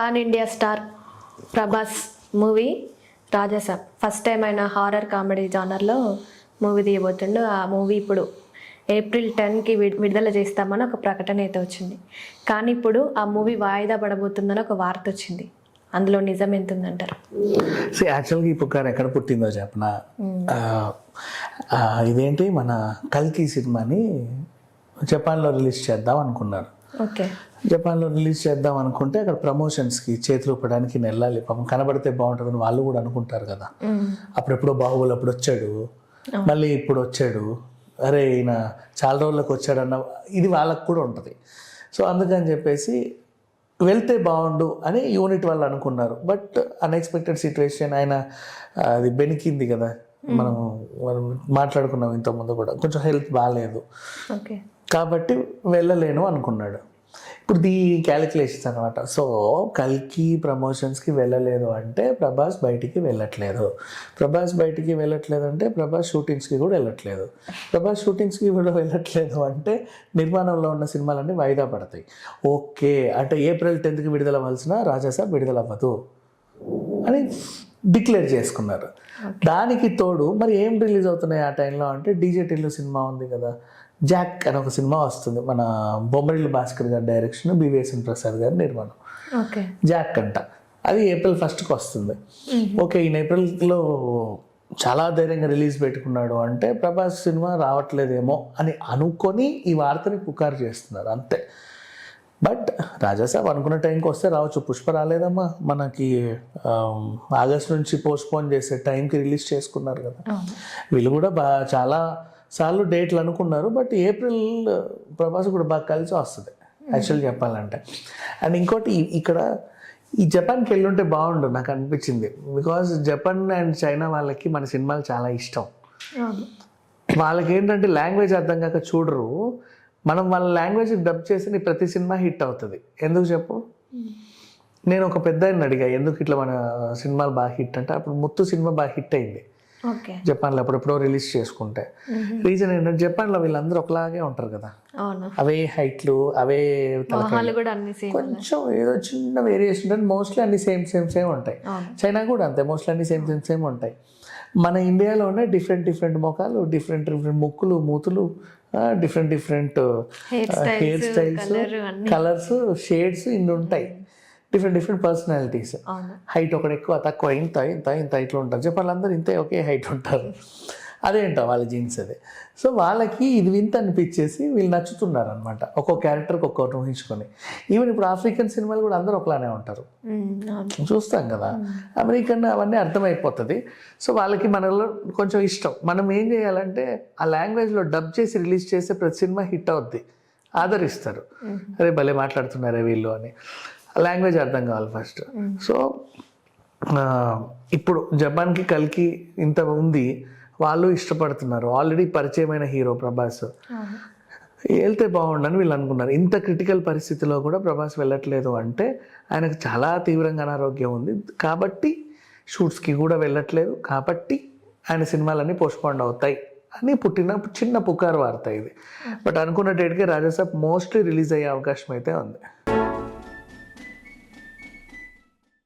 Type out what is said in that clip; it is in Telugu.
Pan India star Prabhas movie Raja Saab first time ఆయన హారర్ కామెడీ జానర్లో మూవీ తీయబోతుండు. ఆ మూవీ ఇప్పుడు ఏప్రిల్ 10కి విడుదల చేస్తామని ఒక ప్రకటన అయితే వచ్చింది. కానీ ఇప్పుడు ఆ మూవీ వాయిదా పడబోతుందని ఒక వార్త వచ్చింది. అందులో నిజం ఎంత ఉందంటారు? యాక్చువల్గా ఈ పుకార్ ఎక్కడ పుట్టిందో చెప్పనా, ఇదేంటి మన కల్కి సినిమాని జపాన్లో రిలీజ్ చేద్దాం అనుకున్నారు. ఓకే, జపాన్లో రిలీజ్ చేద్దాం అనుకుంటే అక్కడ ప్రమోషన్స్కి చేతులు ఇవ్వడానికి వెళ్ళాలి. పాపం కనబడితే బాగుంటుందని వాళ్ళు కూడా అనుకుంటారు కదా. అప్పుడెప్పుడో బాహుబలి అప్పుడు వచ్చాడు, మళ్ళీ ఇప్పుడు వచ్చాడు, అరే ఈయన చాలా రోజులకు వచ్చాడన్న ఇది వాళ్ళకు కూడా ఉంటుంది. సో అందుకని చెప్పేసి వెళ్తే బాగుండు అని యూనిట్ వాళ్ళు అనుకున్నారు. బట్ అన్ఎక్స్పెక్టెడ్ సిచ్యువేషన్, ఆయన అది బెనికింది కదా, మనం మాట్లాడుకున్నాం ఇంతకుముందు కూడా, కొంచెం హెల్త్ బాగాలేదు కాబట్టి వెళ్ళలేను అనుకున్నాడు. ఇప్పుడు దీ క్యాలిక్యులేషన్స్ అనమాట. సో కల్కి ప్రమోషన్స్కి వెళ్ళలేదు అంటే ప్రభాస్ బయటికి వెళ్ళట్లేదు, ప్రభాస్ బయటికి వెళ్ళట్లేదు అంటే ప్రభాస్ షూటింగ్స్కి కూడా వెళ్ళట్లేదు, ప్రభాస్ షూటింగ్స్కి కూడా వెళ్ళట్లేదు అంటే నిర్మాణంలో ఉన్న సినిమాలన్నీ వాయిదా పడతాయి. ఓకే అంటే ఏప్రిల్ 10కి విడుదల అవ్వాల్సిన రాజాసాబ్ విడుదల అవ్వదు అని డిక్లేర్ చేసుకున్నారు. దానికి తోడు మరి ఏం రిలీజ్ అవుతున్నాయి ఆ టైంలో అంటే డీజే టిల్లు సినిమా ఉంది కదా, జాక్ అని ఒక సినిమా వస్తుంది, మన బొమ్మరిల్లు భాస్కర్ గారి డైరెక్షన్, బివిఎస్ఎన్ ప్రసాద్ గారి నిర్మాణం. జాక్ అంట, అది ఏప్రిల్ 1కి వస్తుంది. ఓకే, ఈయన ఏప్రిల్లో చాలా ధైర్యంగా రిలీజ్ పెట్టుకున్నాడు అంటే ప్రభాస్ సినిమా రావట్లేదేమో అని అనుకొని ఈ వార్తని పుకారు చేస్తున్నారు అంతే. బట్ రాజాసాబ్ అనుకున్న టైంకి వస్తే రావచ్చు. పుష్ప రాలేదమ్మా మనకి, ఆగస్ట్ నుంచి పోస్ట్పోన్ చేసే టైంకి రిలీజ్ చేసుకున్నారు కదా. వీళ్ళు కూడా చాలా సార్లు డేట్లు అనుకున్నారు. బట్ ఏప్రిల్ ప్రభాస్ కూడా బాగా కలిసి వస్తుంది యాక్చువల్ చెప్పాలంటే. అండ్ ఇంకోటి ఇక్కడ ఈ జపాన్కి వెళ్ళుంటే బాగుండు నాకు అనిపించింది. బికాజ్ జపాన్ అండ్ చైనా వాళ్ళకి మన సినిమాలు చాలా ఇష్టం. వాళ్ళకి ఏంటంటే లాంగ్వేజ్ అర్థం కాక చూడరు, మనం వాళ్ళ లాంగ్వేజ్ డబ్ చేసి ప్రతి సినిమా హిట్ అవుతుంది. ఎందుకు చెప్పు? నేను ఒక పెద్ద అడిగా ఎందుకు ఇట్లా మన సినిమాలు బాగా హిట్ అంటే, అప్పుడు ముత్తు సినిమా బాగా హిట్ అయింది జపాన్లో, అప్పుడెప్పుడో రిలీజ్ చేసుకుంటే. రీజన్ ఏంటంటే జపాన్లో వీళ్ళందరూ ఒకలాగే ఉంటారు కదా, అవే హైట్లు, అవే కొంచెం ఏదో చిన్న వేరియేషన్ అంటే మోస్ట్లీ అన్ని సేమ్ ఉంటాయి. చైనా కూడా అంతే, మోస్ట్లీ అన్ని సేమ్ ఉంటాయి. మన ఇండియాలోనే డిఫరెంట్ మొఖాలు, డిఫరెంట్ ముక్కులు, మూతులు, different hair styles, colours, shades ఇన్ని ఉంటాయి. Different personalities. హైట్ ఒకటి ఎక్కువ తక్కువ, ఇంత ఇట్లా ఉంటారు. జపాన్లో అందరూ ఇంతే ఒకే హైట్ ఉంటారు. అదేంటో వాళ్ళ జీన్స్ అదే. సో వాళ్ళకి ఇది వింత అనిపించేసి వీళ్ళు నచ్చుతున్నారు అనమాట, ఒక్కో క్యారెక్టర్కి ఒక్కొక్కటి ఊహించుకొని. ఈవెన్ ఇప్పుడు ఆఫ్రికన్ సినిమాలు కూడా అందరూ ఒకలానే ఉంటారు, చూస్తాం కదా. అమెరికన్ అవన్నీ అర్థమైపోతుంది. సో వాళ్ళకి మనలో కొంచెం ఇష్టం. మనం ఏం చేయాలంటే ఆ లాంగ్వేజ్లో డబ్ చేసి రిలీజ్ చేస్తే ప్రతి సినిమా హిట్ అవుద్ది, ఆదరిస్తారు. అరే భలే మాట్లాడుతున్నారే వీళ్ళు అని. లాంగ్వేజ్ అర్థం కావాలి ఫస్ట్. సో ఇప్పుడు జపాన్కి కల్కి ఇంత ఉంది, వాళ్ళు ఇష్టపడుతున్నారు. ఆల్రెడీ పరిచయమైన హీరో ప్రభాస్, వెళ్తే బాగుండని వీళ్ళు అనుకున్నారు. ఇంత క్రిటికల్ పరిస్థితిలో కూడా ప్రభాస్ వెళ్ళట్లేదు అంటే ఆయనకు చాలా తీవ్రంగా అనారోగ్యం ఉంది కాబట్టి షూట్స్కి కూడా వెళ్ళట్లేదు కాబట్టి ఆయన సినిమాలన్నీ పోస్ట్పోండ్ అవుతాయి అని పుట్టిన చిన్న పుకారు వార్త ఇది. బట్ అనుకున్న డేట్కి రాజాసాబ్ మోస్ట్లీ రిలీజ్ అయ్యే అవకాశం అయితే ఉంది.